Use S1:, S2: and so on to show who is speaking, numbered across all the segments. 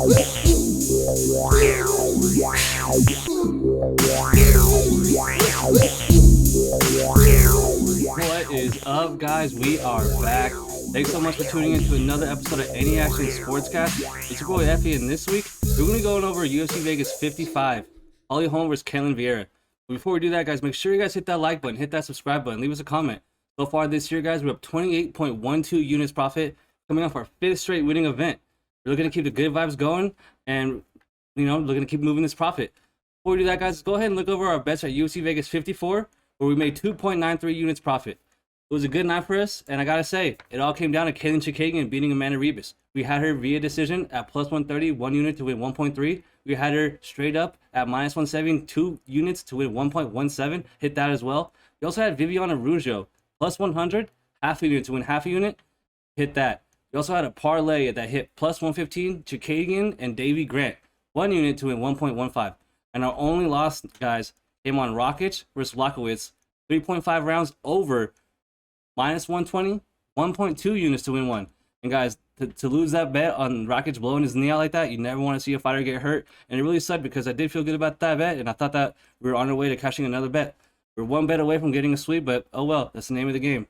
S1: What is up, guys? We are back. Thanks so much for tuning in to another episode of Any Action Sportscast. It's your boy Effie, and this week we're going to be going over UFC Vegas 55, Holly Holm versus Ketlen Vieira. But before we do that, guys, make sure you guys hit that like button, hit that subscribe button, leave us a comment. So far this year, guys, we're up 28.12 units profit, coming off our 5th straight winning event. We're looking to keep the good vibes going, and looking to keep moving this profit. Before we do that, guys, go ahead and look over our bets at UFC Vegas 54, where we made 2.93 units profit. It was a good night for us, and I gotta say, it all came down to Ketlen beating Amanda Rebus. We had her via decision at plus 130, 1 unit to win 1.3. We had her straight up at minus 170, 2 units to win 1.17, hit that as well. We also had Viviana Ruggiero, plus 100, half a unit to win half a unit, hit that. We also had a parlay that hit plus 115, Chicadian and Davy Grant, 1 unit to win 1.15. And our only loss, guys, came on Rockets versus Lachowicz, 3.5 rounds over minus 120, 1.2 units to win 1. And guys, to lose that bet on Rockets blowing his knee out like that, you never want to see a fighter get hurt. And it really sucked because I did feel good about that bet, and I thought that we were on our way to cashing another bet. We're one bet away from getting a sweep, but oh well, that's the name of the game.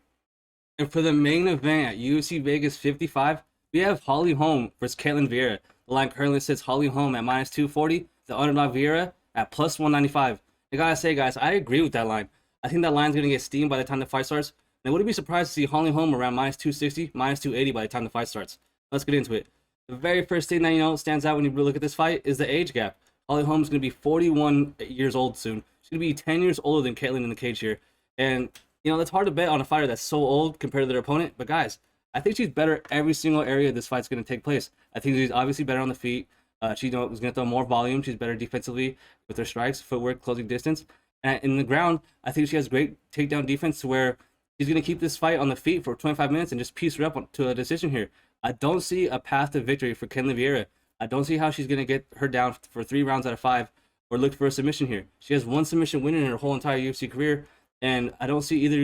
S1: And for the main event at UFC Vegas 55, we have Holly Holm versus Ketlen Vieira. The line currently sits Holly Holm at minus 240, the underdog Vieira at plus 195. I gotta say, guys, I agree with that line. I think that line's gonna get steamed by the time the fight starts. And I wouldn't be surprised to see Holly Holm around minus 260, minus 280 by the time the fight starts. Let's get into it. The very first thing that stands out when you look at this fight is the age gap. Holly Holm's gonna be 41 years old soon. She's gonna be 10 years older than Ketlen in the cage here. And that's hard to bet on a fighter that's so old compared to their opponent. But guys, I think she's better every single area this fight's gonna take place. I think she's obviously better on the feet. She was gonna throw more volume. She's better defensively with her strikes, footwork, closing distance. And in the ground, I think she has great takedown defense to where she's going to keep this fight on the feet for 25 minutes and just piece her up to a decision here. I don't see a path to victory for Ketlen Vieira. I don't see how she's going to get her down for 3 rounds out of 5 or look for a submission here. She has 1 submission win in her whole entire UFC career, and I don't see either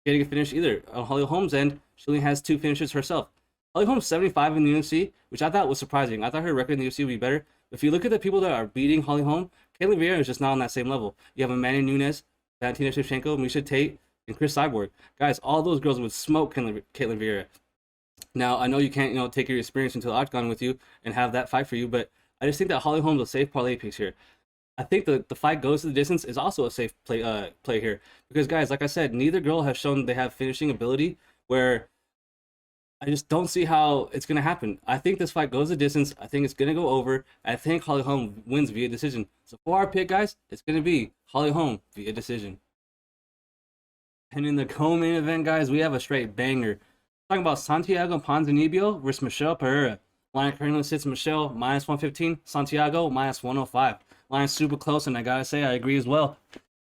S1: getting a finish either. On Holly Holm's end, she only has 2 finishes herself. Holly Holm's 75 in the UFC, which I thought was surprising. I thought her record in the UFC would be better. If you look at the people that are beating Holly Holm, Ketlen Vieira is just not on that same level. You have Amanda Nunes, Valentina Shevchenko, Miesha Tate, and Chris Cyborg. Guys, all those girls would smoke Ketlen Vieira. Now, I know you can't, take your experience into the octagon with you and have that fight for you, but I just think that Holly Holm's a safe parlay piece here. I think the fight goes to the distance is also a safe play here. Because, guys, like I said, neither girl has shown they have finishing ability where I just don't see how it's going to happen. I think this fight goes the distance. I think it's going to go over. I think Holly Holm wins via decision. So for our pick, guys, it's going to be Holly Holm via decision. And in the co-main event, guys, we have a straight banger. Talking about Santiago Ponzinibbio versus Michel Pereira. Line currently sits Michel minus 115, Santiago minus 105. Line super close, and I gotta say, I agree as well.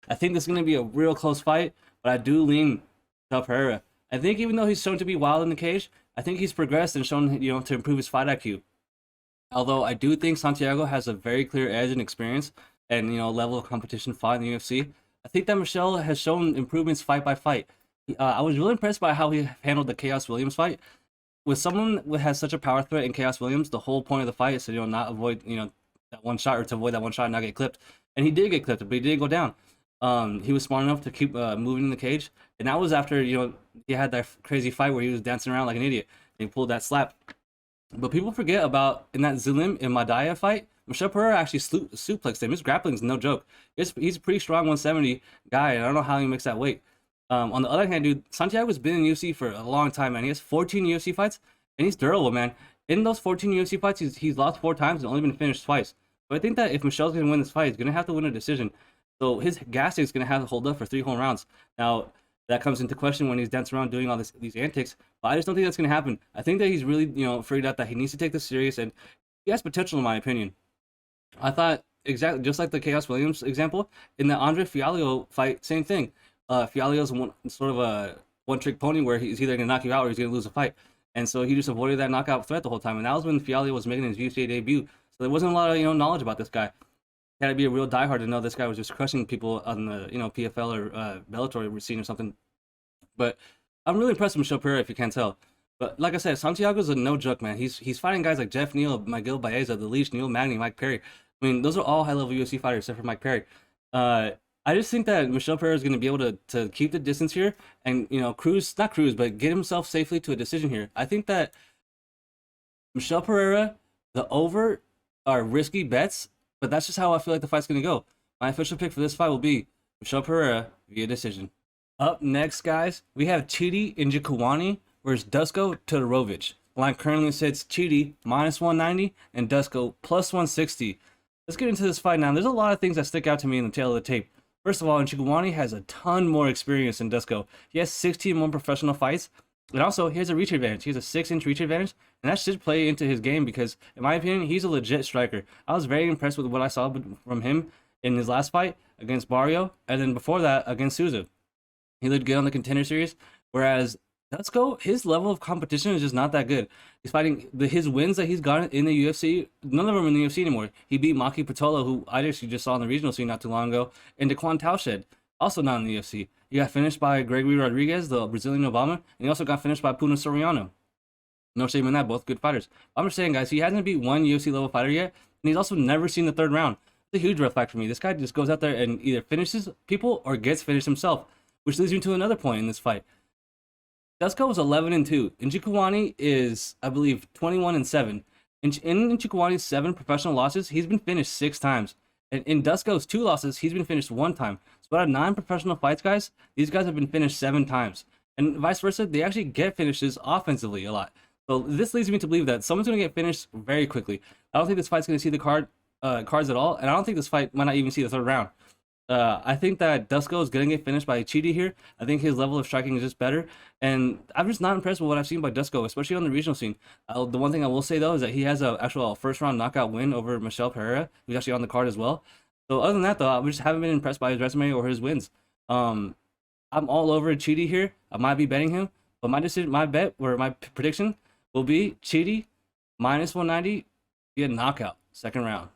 S1: I think this is going to be a real close fight, but I do lean to Pereira. I think even though he's shown to be wild in the cage, I think he's progressed and shown, to improve his fight IQ. Although I do think Santiago has a very clear edge in experience and, level of competition fought in the UFC. I think that Michel has shown improvements fight by fight. I was really impressed by how he handled the Chaos Williams fight. With someone who has such a power threat in Chaos Williams, the whole point of the fight is to, not avoid, that one shot, or to avoid that one shot and not get clipped. And he did get clipped, but he did go down. He was smart enough to keep moving in the cage, and that was after he had that crazy fight where he was dancing around like an idiot and he pulled that slap. But people forget about in that Zilim and Madaya fight, Michel Pereira actually suplexed him. His grappling's no joke. He's a pretty strong 170 guy, and I don't know how he makes that weight. On the other hand, dude, Santiago's been in UFC for a long time, man. He has 14 UFC fights, and he's durable, man. In those 14 UFC fights, he's lost 4 times and only been finished twice. So I think that if Michel's gonna win this fight, he's gonna have to win a decision. So his gas tank's gonna have to hold up for 3 whole rounds. Now that comes into question when he's dancing around doing all these antics. But I just don't think that's gonna happen. I think that he's really figured out that he needs to take this serious, and he has potential in my opinion. I thought exactly just like the Chaos Williams example in the Andre Fialho fight, same thing. Fialho's sort of a one-trick pony where he's either gonna knock you out or he's gonna lose a fight, and so he just avoided that knockout threat the whole time. And that was when Fialho was making his UFC debut, so there wasn't a lot of knowledge about this guy. Had to be a real diehard to know this guy was just crushing people on the PFL or Bellator scene or something. But I'm really impressed with Michel Pereira, if you can't tell. But like I said, Santiago's a no joke, man. He's fighting guys like Jeff Neal, Miguel Baeza, The Leash, Neil Magny, Mike Perry. I mean, those are all high level UFC fighters except for Mike Perry. I just think that Michel Pereira is going to be able to keep the distance here and, you know, not cruise, but get himself safely to a decision here. I think that Michel Pereira, the over are risky bets, but that's just how I feel like the fight's going to go. My official pick for this fight will be Michel Pereira via decision. Up next, guys, we have CHIDI NJOKUANI versus DUSKO TODOROVIC. Line currently sits CHIDI -190 and DUSKO +160. Let's get into this fight now. There's a lot of things that stick out to me in the tail of the tape. First of all, NJOKUANI has a ton more experience than DUSKO. He has 16 more professional fights, and also he has a reach advantage. He has a 6-inch reach advantage, and that should play into his game because, in my opinion, he's a legit striker. I was very impressed with what I saw from him in his last fight against Barrio, and then before that against Souza. He looked good on the Contender Series, whereas DUSKO, his level of competition is just not that good. He's fighting his wins that he's gotten in the UFC. None of them are in the UFC anymore. He beat Maki Pitolo, who I actually just saw in the regional scene not too long ago, and Daquan Towshed, also not in the UFC. He got finished by Gregory Rodriguez, the Brazilian Obama, and he also got finished by Puna Soriano. No shame in that, both good fighters. I'm just saying, guys, he hasn't beat one UFC level fighter yet, and he's also never seen the third round. It's a huge red flag for me. This guy just goes out there and either finishes people or gets finished himself, which leads me to another point in this fight. DUSKO was 11-2. NJOKUANI is, I believe, 21-7. In NJOKUANI's 7 professional losses, he's been finished 6 times. And in DUSKO's 2 losses, he's been finished 1 time. So out of 9 professional fights, guys, these guys have been finished 7 times. And vice versa, they actually get finishes offensively a lot. So this leads me to believe that someone's going to get finished very quickly. I don't think this fight's going to see the cards at all, and I don't think this fight might not even see the third round. I think that DUSKO is going to get finished by CHIDI here. I think his level of striking is just better. And I'm just not impressed with what I've seen by DUSKO, especially on the regional scene. The one thing I will say, though, is that he has an actual first-round knockout win over Michel Pereira, who's actually on the card as well. So other than that, though, I just haven't been impressed by his resume or his wins. I'm all over CHIDI here. I might be betting him. But my bet, or my prediction, will be CHIDI -190 via knockout, second round.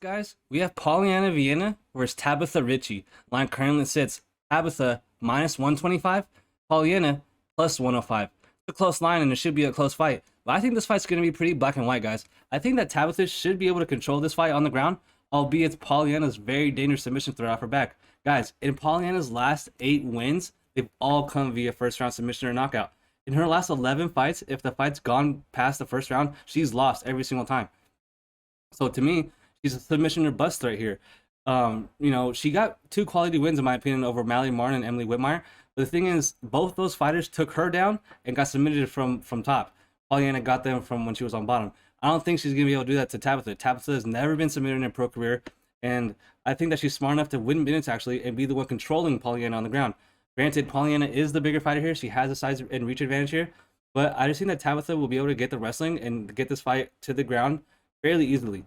S1: Guys, we have POLYANA VIANA versus TABATHA RICCI. Line currently sits TABATHA -125, POLYANA +105. It's a close line and it should be a close fight. But I think this fight's going to be pretty black and white, guys. I think that TABATHA should be able to control this fight on the ground, albeit POLYANA's very dangerous submission threat off her back. Guys, in POLYANA's last 8 wins, they've all come via first round submission or knockout. In her last 11 fights, if the fight's gone past the first round, she's lost every single time. So to me, she's a submission or bust right here. You know, she got 2 quality wins, in my opinion, over Mallory Martin and Emily Whitmire. But the thing is, both those fighters took her down and got submitted from top. POLYANA got them from when she was on bottom. I don't think she's going to be able to do that to TABATHA. TABATHA has never been submitted in her pro career, and I think that she's smart enough to win minutes, actually, and be the one controlling POLYANA on the ground. Granted, POLYANA is the bigger fighter here. She has a size and reach advantage here. But I just think that TABATHA will be able to get the wrestling and get this fight to the ground fairly easily.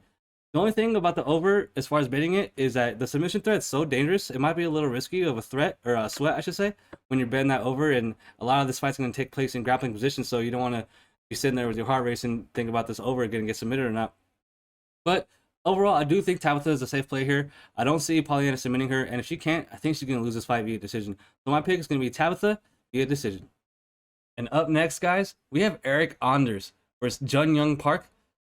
S1: The only thing about the over, as far as betting it, is that the submission threat is so dangerous. It might be a little risky of a threat, or a sweat, I should say, when you're betting that over. And a lot of this fight's going to take place in grappling position, so you don't want to be sitting there with your heart racing, think about this over going to get submitted or not. But overall, I do think TABATHA is a safe play here. I don't see POLYANA submitting her, and if she can't, I think she's going to lose this fight via decision. So my pick is going to be TABATHA via decision. And up next, guys, we have ERYK versus Young Park.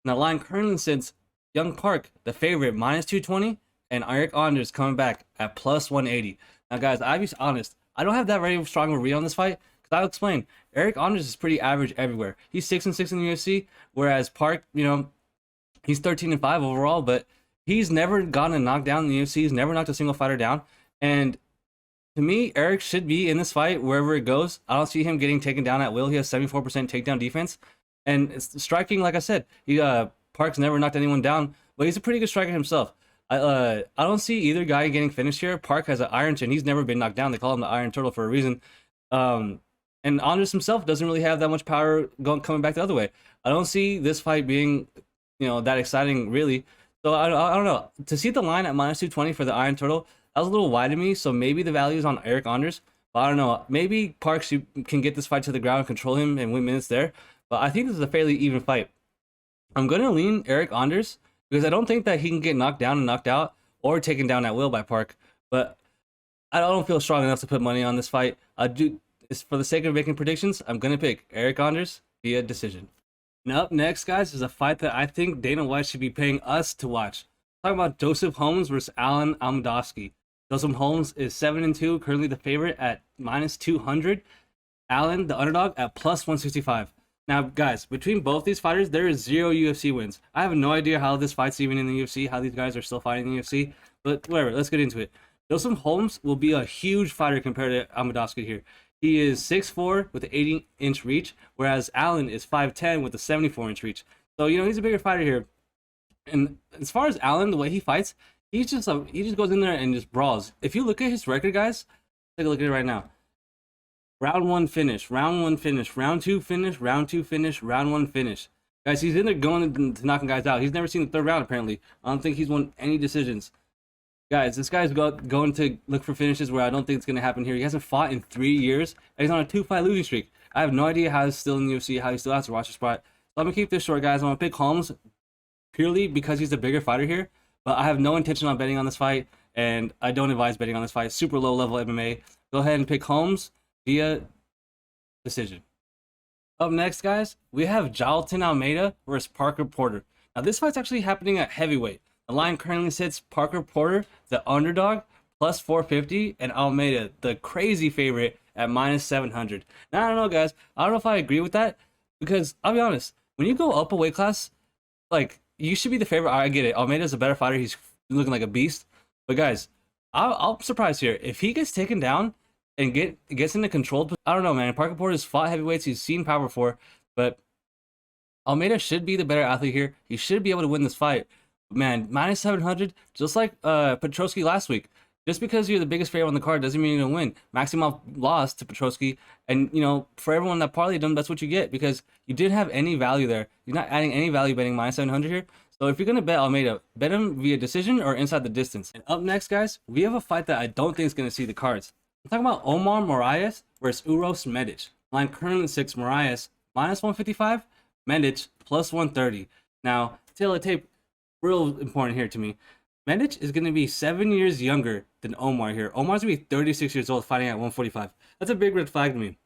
S1: Now, the line currently sits Young Park, the favorite, -220, and ERYK coming back at +180. Now, guys, I'll be honest, I don't have that very strong of a read on this fight, because I'll explain. ERYK is pretty average everywhere. He's 6-6 in the UFC, whereas Park, you know, he's 13-5 overall, but he's never gotten a knockdown in the UFC. He's never knocked a single fighter down, and to me, ERYK should be in this fight wherever it goes. I don't see him getting taken down at will. He has 74% takedown defense, and it's striking, like I said, Park's never knocked anyone down, but he's a pretty good striker himself. I don't see either guy getting finished here. Park has an iron chin. He's never been knocked down. They call him the Iron Turtle for a reason. And Anders himself doesn't really have that much power coming back the other way. I don't see this fight being, you know, that exciting, really. So I don't know. To see the line at -220 for the Iron Turtle, that was a little wide to me. So maybe the value is on ERYK. But I don't know. Maybe Park can get this fight to the ground and control him and win minutes there. But I think this is a fairly even fight. I'm going to lean ERYK because I don't think that he can get knocked down and knocked out or taken down at will by Park. But I don't feel strong enough to put money on this fight. For the sake of making predictions, I'm going to pick ERYK via decision. And up next, guys, is a fight that I think Dana White should be paying us to watch. Talking about Joseph Holmes versus ALEN AMEDOVSKI. Joseph Holmes is 7-2, currently the favorite at -200. ALEN, the underdog, at +165. Now, guys, between both these fighters, there is 0 UFC wins. I have no idea how this fight's even in the UFC, how these guys are still fighting in the UFC, but whatever, let's get into it. Joseph Holmes will be a huge fighter compared to AMEDOVSKI here. He is 6'4" with an 80-inch reach, whereas ALEN is 5'10" with a 74-inch reach. So, you know, he's a bigger fighter here. And as far as ALEN, the way he fights, he just goes in there and just brawls. If you look at his record, guys, take a look at it right now. Round 1 finish, round 1 finish, round 2 finish, round 2 finish, round 1 finish. Guys, he's in there going to knocking guys out. He's never seen the third round, apparently. I don't think he's won any decisions. Guys, this guy's going to look for finishes where I don't think it's going to happen here. He hasn't fought in 3 years, and he's on a 2-fight losing streak. I have no idea how he's still in the UFC, how he still has to watch the spot. So I'm going to keep this short, guys. I'm going to pick Holmes purely because he's the bigger fighter here, but I have no intention on betting on this fight, and I don't advise betting on this fight. Super low-level MMA. Go ahead and pick Holmes via decision. Up next, guys, we have Jailton Almeida versus Parker Porter. Now, this fight's actually happening at heavyweight. The line currently sits Parker Porter, the underdog, +450, and Almeida, the crazy favorite, at -700. Now, I don't know, guys. I don't know if I agree with that, because I'll be honest, when you go up a weight class, like, you should be the favorite. I get it. Almeida's a better fighter. He's looking like a beast. But, guys, I'm surprised here. If he gets taken down and gets into controlled, I don't know, man. Parker Porter's fought heavyweights. He's seen power before, but Almeida should be the better athlete here. He should be able to win this fight. Man, -700, just like Petrosky last week. Just because you're the biggest favorite on the card doesn't mean you're gonna win. Maximov lost to Petrosky, and you know, for everyone that parlayed him, that's what you get, because you didn't have any value there. You're not adding any value betting -700 here. So if you're gonna bet Almeida, bet him via decision or inside the distance. And up next, guys, we have a fight that I don't think is gonna see the cards. I'm talking about OMAR Moraes versus UROS Medic. Line currently 6 Moraes -155, Medic +130. Now, tail of tape, real important here to me. Medic is going to be 7 years younger than Omar here. Omar's going to be 36 years old fighting at 145. That's a big red flag to me.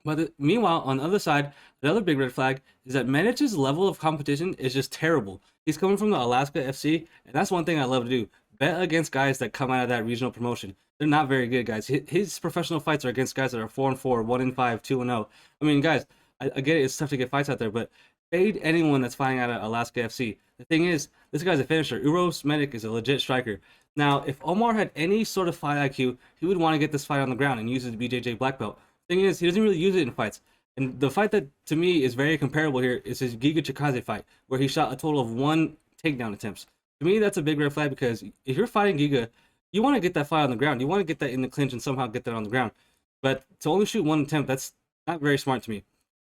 S1: But meanwhile, on the other side, the other big red flag is that Medic's level of competition is just terrible. He's coming from the Alaska FC, and that's one thing I love to do. Bet against guys that come out of that regional promotion. They're not very good, guys. His professional fights are against guys that are 4-4, 1-5, 2-0. I mean, guys, I get it. It's tough to get fights out there, but fade anyone that's fighting out of Alaska FC. The thing is, this guy's a finisher. UROS Medic is a legit striker. Now, if Omar had any sort of fight IQ, he would want to get this fight on the ground and use it to BJJ black belt. The thing is, he doesn't really use it in fights. And the fight that, to me, is very comparable here is his Giga Chikadze fight, where he shot a total of 1 takedown attempts. To me, that's a big red flag, because if you're fighting Giga, you want to get that fight on the ground. You want to get that in the clinch and somehow get that on the ground. But to only shoot 1 attempt, that's not very smart to me.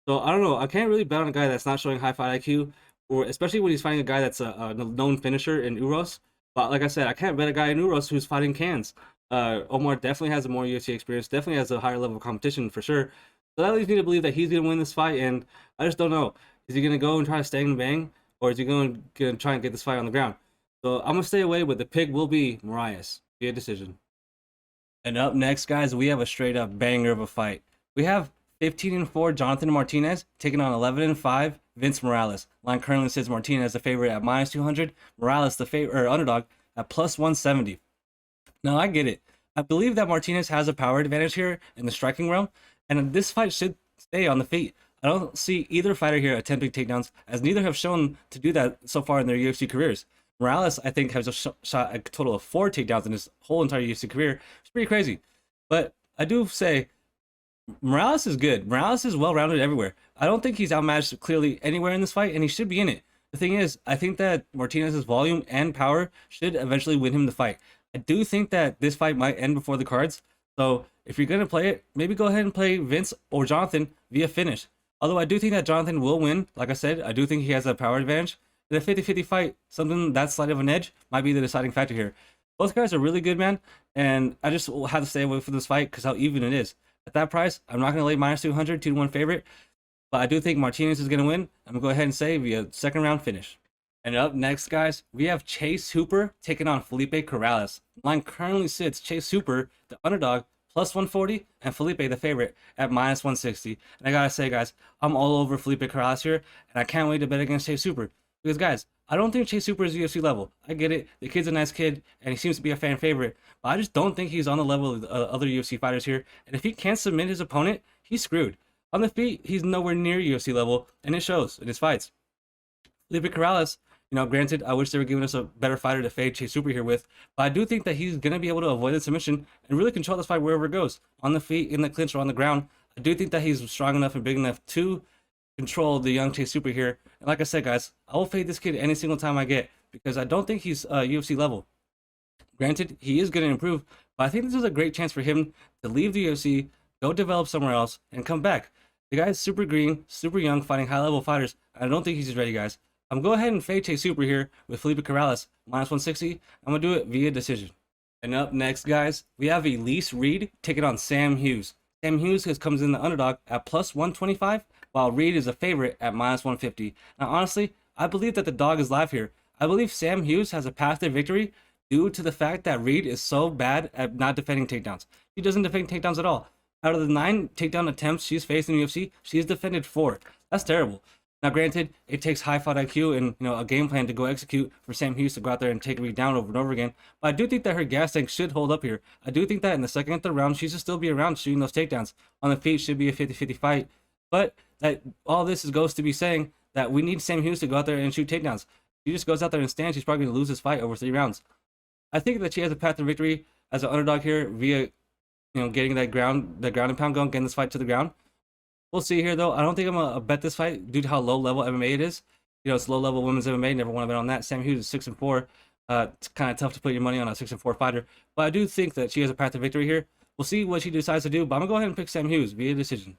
S1: So, I don't know. I can't really bet on a guy that's not showing high fight IQ, or especially when he's fighting a guy that's a known finisher in UROS. But like I said, I can't bet a guy in UROS who's fighting cans. Omar definitely has a more UFC experience, definitely has a higher level of competition for sure. So that leads me to believe that he's going to win this fight, and I just don't know. Is he going to go and try to stang and bang, or is he going to try and get this fight on the ground? So I'm going to stay away, but the pick will be Moraes via decision. And up next, guys, we have a straight up banger of a fight. We have 15-4 Jonathan Martinez taking on 11-5 Vince Morales. Line currently says Martinez the favorite at -200, Morales the underdog at +170. Now, I get it. I believe that Martinez has a power advantage here in the striking realm, and this fight should stay on the feet. I don't see either fighter here attempting takedowns, as neither have shown to do that so far in their UFC careers. Morales, I think, has shot a total of 4 takedowns in his whole entire UFC career. It's pretty crazy. But I do say Morales is good. Morales is well-rounded everywhere. I don't think he's outmatched clearly anywhere in this fight, and he should be in it. The thing is, I think that Martinez's volume and power should eventually win him the fight. I do think that this fight might end before the cards. So if you're going to play it, maybe go ahead and play Vince or Jonathan via finish. Although I do think that Jonathan will win. Like I said, I do think he has a power advantage. In a 50-50 fight, something that slight of an edge might be the deciding factor here. Both guys are really good, man. And I just will have to stay away from this fight because how even it is. At that price, I'm not going to lay -200, 2-1 favorite. But I do think Martinez is going to win. I'm going to go ahead and say via second round finish. And up next, guys, we have Chase Hooper taking on Felipe Corrales. Line currently sits Chase Hooper, the underdog, plus 140, and Felipe, the favorite, at minus 160. And I gotta say, guys, I'm all over Felipe Corrales here, and I can't wait to bet against Chase Super. Because, guys, I don't think Chase Super is UFC level. I get it. The kid's a nice kid, and he seems to be a fan favorite. But I just don't think he's on the level of other UFC fighters here. And if he can't submit his opponent, he's screwed. On the feet, he's nowhere near UFC level, and it shows in his fights. Felipe Corrales, you know, granted, I wish they were giving us a better fighter to fade Chase Super here with, but I do think that he's going to be able to avoid the submission and really control this fight wherever it goes. On the feet, in the clinch, or on the ground. I do think that he's strong enough and big enough to control the young Chase Super here. And like I said, guys, I will fade this kid any single time I get, because I don't think he's UFC level. Granted, he is going to improve, but I think this is a great chance for him to leave the UFC, go develop somewhere else, and come back. The guy's super green, super young, fighting high-level fighters. I don't think he's ready, guys. I'm going to go ahead and fade Chase Super here with Felipe Corrales, minus 160. I'm going to do it via decision. And up next, guys, we have Elise Reed taking on Sam Hughes. Sam Hughes comes in the underdog at plus 125, while Reed is a favorite at minus 150. Now, honestly, I believe that the dog is live here. I believe Sam Hughes has a path to victory due to the fact that Reed is so bad at not defending takedowns. He doesn't defend takedowns at all. Out of the 9 takedown attempts she's faced in the UFC, she's defended 4. That's terrible. Now, granted, it takes high fight IQ and a game plan to go execute for Sam Hughes to go out there and take Reed down over and over again. But I do think that her gas tank should hold up here. I do think that in the second and third round, she should still be around shooting those takedowns. On the feet, should be a 50-50 fight. But that all this goes to be saying that we need Sam Hughes to go out there and shoot takedowns. If he just goes out there and stands, she's probably going to lose this fight over 3 rounds. I think that she has a path to victory as an underdog here via getting that ground and pound going, getting this fight to the ground. We'll see here, though. I don't think I'm going to bet this fight due to how low-level MMA it is. It's low-level women's MMA. Never want to bet on that. Sam Hughes is 6-4. It's kind of tough to put your money on a 6-4 fighter. But I do think that she has a path to victory here. We'll see what she decides to do, but I'm going to go ahead and pick Sam Hughes via decision.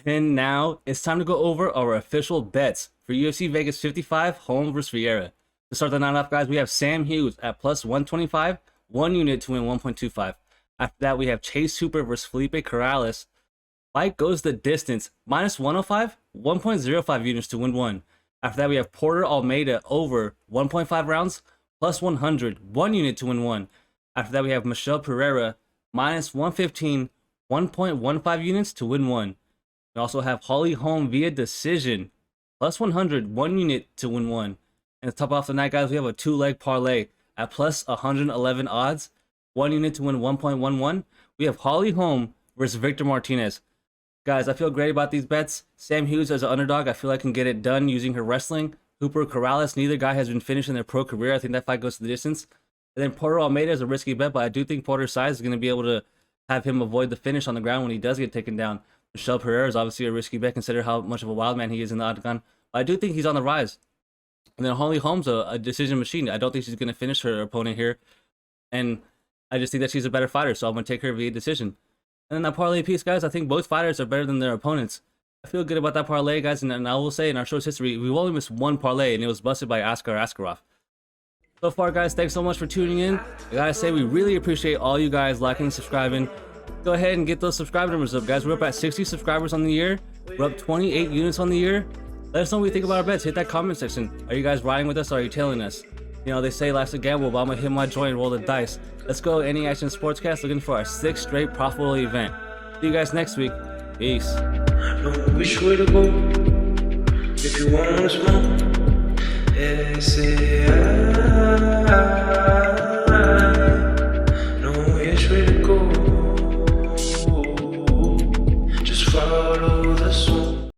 S1: And now, it's time to go over our official bets for UFC Vegas 55, Holm vs. Vieira. To start the night off, guys, we have Sam Hughes at plus 125, 1 unit to win 1.25. After that, we have Chase Super vs. Felipe Corrales. Fight goes the distance, minus 105, 1.05 units to win 1. After that, we have Porter Almeida over 1.5 rounds, plus 100, 1 unit to win 1. After that, we have Michel Pereira, minus 115, 1.15 units to win 1. We also have Holm via decision, plus 100, 1 unit to win 1. And to top off the night, guys, we have a 2-leg parlay at plus 111 odds, 1 unit to win 1.11. We have Holm versus Victor Martinez. Guys, I feel great about these bets. Sam Hughes as an underdog, I feel I can get it done using her wrestling. Hooper Corrales, neither guy has been finished in their pro career. I think that fight goes to the distance. And then Porter Almeida is a risky bet, but I do think Porter's size is going to be able to have him avoid the finish on the ground when he does get taken down. Michel Pereira is obviously a risky bet, consider how much of a wild man he is in the octagon. But I do think he's on the rise. And then Holm's a decision machine. I don't think she's going to finish her opponent here. And I just think that she's a better fighter, so I'm going to take her via decision. And then that parlay piece, guys, I think both fighters are better than their opponents. I feel good about that parlay, guys, and I will say in our show's history, we've only missed 1 parlay, and it was busted by Askar Askarov. So far, guys, thanks so much for tuning in. I gotta say, we really appreciate all you guys liking and subscribing. Go ahead and get those subscriber numbers up, guys. We're up at 60 subscribers on the year. We're up 28 units on the year. Let us know what you think about our bets. Hit that comment section. Are you guys riding with us, or are you tailing us? They say life's a gamble, but I'm gonna hit my joint and roll the dice. Let's go Any Action Sportscast, looking for our 6th straight profitable event. See you guys next week. Peace. Which way to go? If you wanna smoke,